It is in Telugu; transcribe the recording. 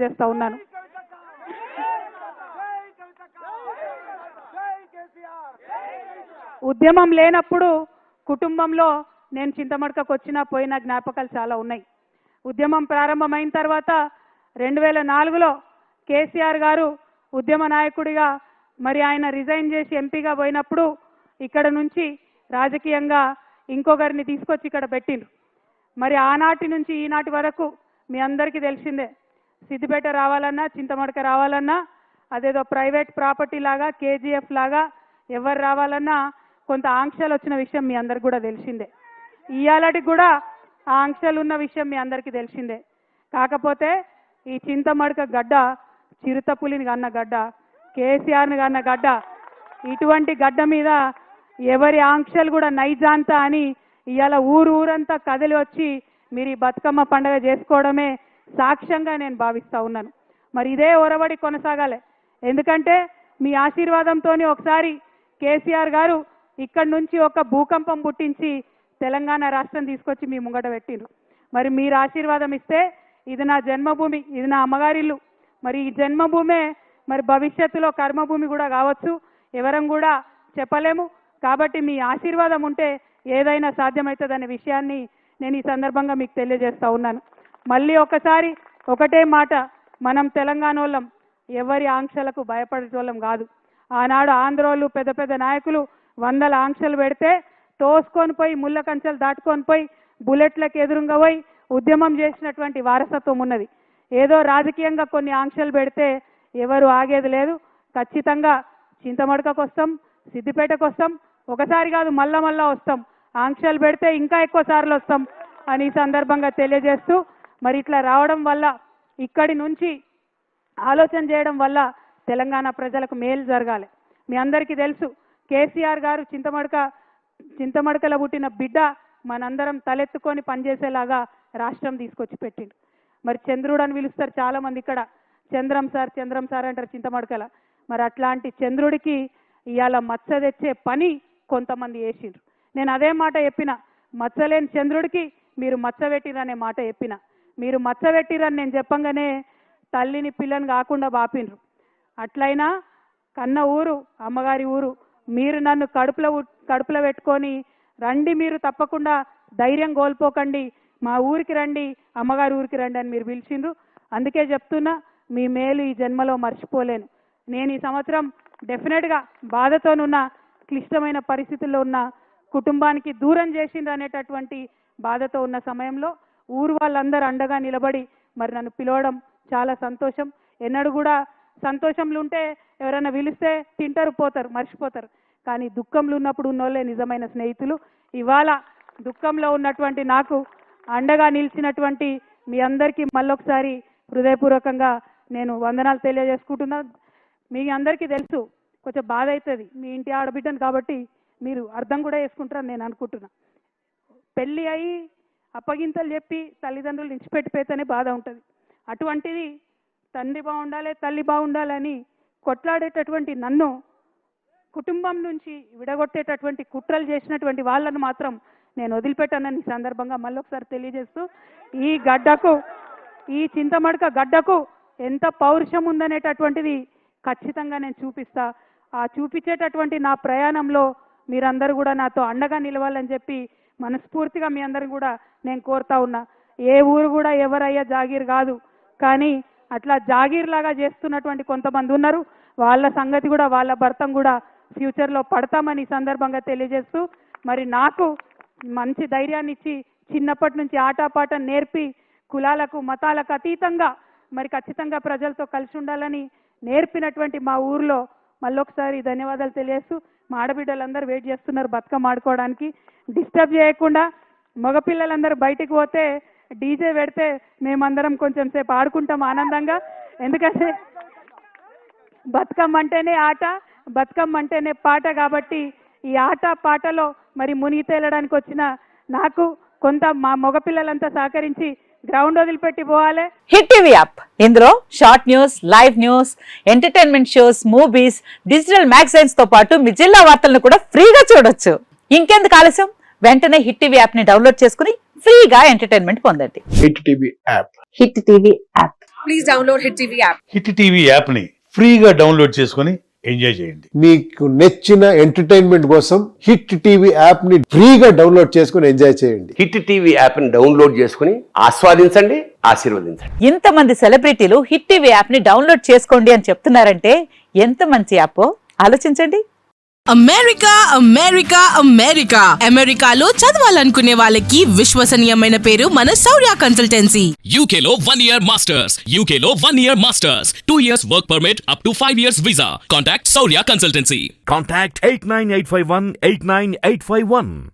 చేస్తా ఉన్నాను. ఉద్యమం లేనప్పుడు కుటుంబంలో నేను చింతమడకకు వచ్చినా పోయిన జ్ఞాపకాలు చాలా ఉన్నాయి. ఉద్యమం ప్రారంభమైన తర్వాత 2004లో కేసీఆర్ గారు ఉద్యమ నాయకుడిగా మరి ఆయన రిజైన్ చేసి ఎంపీగా పోయినప్పుడు ఇక్కడ నుంచి రాజకీయంగా ఇంకొకరిని తీసుకొచ్చి ఇక్కడ పెట్టిండ్రు. మరి ఆనాటి నుంచి ఈనాటి వరకు మీ అందరికీ తెలిసిందే, సిద్దిపేట రావాలన్నా చింతమడక రావాలన్నా అదేదో ప్రైవేట్ ప్రాపర్టీ లాగా కేజీఎఫ్ లాగా ఎవరు రావాలన్నా కొంత ఆంక్షలు వచ్చిన విషయం మీ అందరికి కూడా తెలిసిందే. ఇయాలటికి కూడా ఆ ఆంక్షలు ఉన్న విషయం మీ అందరికీ తెలిసిందే. కాకపోతే ఈ చింతమడక గడ్డ చిరుతపులిని కన్న గడ్డ, కేసీఆర్ని కన్న గడ్డ, ఇటువంటి గడ్డ మీద ఎవరి ఆంక్షలు కూడా నైజాంత అని ఇవాళ ఊరంతా కదిలి వచ్చి మీరు ఈ బతుకమ్మ పండుగ చేసుకోవడమే సాక్ష్యంగా నేను భావిస్తూ ఉన్నాను. మరి ఇదే ఒరవడి కొనసాగాలి. ఎందుకంటే మీ ఆశీర్వాదంతో ఒకసారి కేసీఆర్ గారు ఇక్కడి నుంచి ఒక భూకంపం పుట్టించి తెలంగాణ రాష్ట్రం తీసుకొచ్చి మీ ముంగట పెట్టిండ్రు. మరి మీరు ఆశీర్వాదం ఇస్తే ఇది నా జన్మభూమి, ఇది నా అమ్మగారిల్లు. మరి ఈ జన్మభూమే మరి భవిష్యత్తులో కర్మభూమి కూడా కావచ్చు, ఎవరం కూడా చెప్పలేము. కాబట్టి మీ ఆశీర్వాదం ఉంటే ఏదైనా సాధ్యమవుతుందనే విషయాన్ని నేను ఈ సందర్భంగా మీకు తెలియజేస్తూ ఉన్నాను. మళ్ళీ ఒకసారి ఒకటే మాట, మనం తెలంగాణ వాళ్ళం ఎవరి ఆంక్షలకు భయపడేటోళ్ళం కాదు. ఆనాడు ఆంధ్రోళ్ళు పెద్ద పెద్ద నాయకులు 100 ఆంక్షలు పెడితే తోసుకొని పోయి ముళ్ళ కంచెలు దాటుకొని పోయి బుల్లెట్లకు ఎదురుగా పోయి ఉద్యమం చేసినటువంటి వారసత్వం ఉన్నది. ఏదో రాజకీయంగా కొన్ని ఆంక్షలు పెడితే ఎవరు ఆగేది లేదు. ఖచ్చితంగా చింతమడకకు వస్తాం, సిద్దిపేటకు వస్తాం, ఒకసారి కాదు మళ్ళా వస్తాం. ఆంక్షలు పెడితే ఇంకా ఎక్కువ సార్లు వస్తాం అని ఈ సందర్భంగా తెలియజేస్తూ, మరి ఇట్లా రావడం వల్ల ఇక్కడి నుంచి ఆలోచన చేయడం వల్ల తెలంగాణ ప్రజలకు మేలు జరగాలి. మీ అందరికీ తెలుసు, కేసీఆర్ గారు చింతమడకలో పుట్టిన బిడ్డ మనందరం తలెత్తుకొని పనిచేసేలాగా రాష్ట్రం తీసుకొచ్చి పెట్టిండు. మరి చంద్రుడు అని పిలుస్తారు చాలామంది, ఇక్కడ చంద్రం సార్ అంటారు చింతమడకల. మరి అట్లాంటి చంద్రుడికి ఇవాళ మచ్చ తెచ్చే పని కొంతమంది చేసిండ్రు. నేను అదే మాట చెప్పిన, మచ్చలేని చంద్రుడికి మీరు మచ్చ పెట్టిరనే మాట చెప్పిన. మీరు మచ్చ పెట్టిరని నేను చెప్పంగానే తల్లిని పిల్లని కాకుండా బాపిండ్రు. అట్లయినా కన్న ఊరు అమ్మగారి ఊరు, మీరు నన్ను కడుపులో పెట్టుకొని రండి, మీరు తప్పకుండా ధైర్యం కోల్పోకండి, మా ఊరికి రండి, అమ్మగారి ఊరికి రండి అని మీరు పిలిచిండ్రు. అందుకే చెప్తున్నా, మీ మేలు ఈ జన్మలో మర్చిపోలేను. నేను ఈ సంవత్సరం డెఫినెట్గా బాధతోనున్న, క్లిష్టమైన పరిస్థితుల్లో ఉన్న కుటుంబానికి దూరం చేసిండ్రు అనేటటువంటి బాధతో ఉన్న సమయంలో ఊరు వాళ్ళందరూ అండగా నిలబడి మరి నన్ను పిలవడం చాలా సంతోషం. ఎన్నడూ కూడా సంతోషంలో ఉంటే ఎవరైనా పిలిస్తే తింటారు, పోతారు, మర్చిపోతారు. కానీ దుఃఖంలో ఉన్నప్పుడు ఉన్నోళ్ళే నిజమైన స్నేహితులు. ఇవాళ దుఃఖంలో ఉన్నటువంటి నాకు అండగా నిలిచినటువంటి మీ అందరికీ మళ్ళొకసారి హృదయపూర్వకంగా నేను వందనాలు తెలియజేసుకుంటున్నా. మీ అందరికీ తెలుసు, కొంచెం బాధ అవుతుంది, మీ ఇంటి ఆడబిడ్డను కాబట్టి మీరు అర్థం కూడా చేసుకుంటారని నేను అనుకుంటున్నా. పెళ్ళి అయి అప్పగింతలు చెప్పి తల్లిదండ్రులు ఇచ్చిపెట్టిపోతేనే బాధ ఉంటుంది. అటువంటిది తండ్రి బాగుండాలి, తల్లి బాగుండాలని కొట్లాడేటటువంటి నన్ను కుటుంబం నుంచి విడగొట్టేటటువంటి కుట్రలు చేసినటువంటి వాళ్ళను మాత్రం నేను వదిలిపెట్టానని ఈ సందర్భంగా మళ్ళొకసారి తెలియజేస్తూ, ఈ గడ్డకు, ఈ చింతమడక గడ్డకు ఎంత పౌరుషం ఉందనేటటువంటిది ఖచ్చితంగా నేను చూపిస్తా. ఆ చూపించేటటువంటి నా ప్రయాణంలో మీరందరూ కూడా నాతో అండగా నిలవాలని చెప్పి మనస్ఫూర్తిగా మీ అందరూ కూడా నేను కోరుతా ఉన్నా. ఏ ఊరు కూడా ఎవరయ్యా జాగీర్ కాదు, కానీ అట్లా జాగీర్ లాగా చేస్తున్నటువంటి కొంతమంది ఉన్నారు. వాళ్ళ సంగతి కూడా, వాళ్ళ భర్తం కూడా ఫ్యూచర్లో పడతామని ఈ సందర్భంగా తెలియజేస్తూ, మరి నాకు మంచి ధైర్యాన్ని ఇచ్చి చిన్నప్పటి నుంచి ఆటపాట నేర్పి కులాలకు మతాలకు అతీతంగా మరి ఖచ్చితంగా ప్రజలతో కలిసి ఉండాలని నేర్పినటువంటి మా ఊర్లో మళ్ళొకసారి ధన్యవాదాలు తెలియజేస్తూ, మా ఆడబిడ్డలందరూ వెయిట్ చేస్తున్నారు బతుకమ్మ ఆడుకోవడానికి. డిస్టర్బ్ చేయకుండా మగపిల్లలందరూ బయటికి పోతే డీజే పెడితే మేమందరం కొంచెం సేపు ఆడుకుంటాం ఆనందంగా. ఎందుకంటే బతుకమ్మ అంటేనే ఆట, బతుకమ్మ అంటేనే పాట. కాబట్టి ఈ ఆట పాటలో మరి మునిగి తేలడానికి వచ్చిన నాకు కొంత మా మగపిల్లలంతా సహకరించి గ్రౌండ్ వదిలిపెట్టి పోవాలి. హిట్ టీవీ యాప్, ఇందులో short news, live news, entertainment shows, movies, digital magazines తో పాటు మీ జిల్లా వార్తలను కూడా ఫ్రీగా చూడొచ్చు. ఇంకెందుకు ఆలస్యం, వెంటనే హిట్ టీవీ యాప్ ని డౌన్లోడ్ చేసుకుని ఫ్రీగా ఎంటర్టైన్మెంట్ పొందండి. Hit TV app. Hit TV app. please download Hit TV app. Hit TV యాప్ని ఫ్రీగా డౌన్లోడ్ చేసుకొని ఎంజాయ్ చేయండి. మీకు నచ్చిన ఎంటర్టైన్మెంట్ కోసం హిట్ టీవీ యాప్ ని ఫ్రీగా డౌన్లోడ్ చేసుకుని ఎంజాయ్ చేయండి. హిట్ టీవీ యాప్ని డౌన్లోడ్ చేసుకుని ఆస్వాదించండి, ఆశీర్వదించండి. ఇంతమంది సెలబ్రిటీలు హిట్ టీవీ యాప్ ని డౌన్లోడ్ చేసుకోండి అని చెప్తున్నారంటే ఎంత మంచి యాప్ ఆలోచించండి. అమెరికా అమెరికా అమెరికా అమెరికాలో చదవాలనుకునే వాళ్ళకి విశ్వసనీయమైన పేరు మన శౌర్య consultancy. UK Law 1 Year Masters. UK Law 1 Year Masters. 2 years work permit up to 5 years visa. Contact Saurya Consultancy. Contact 89851 89851.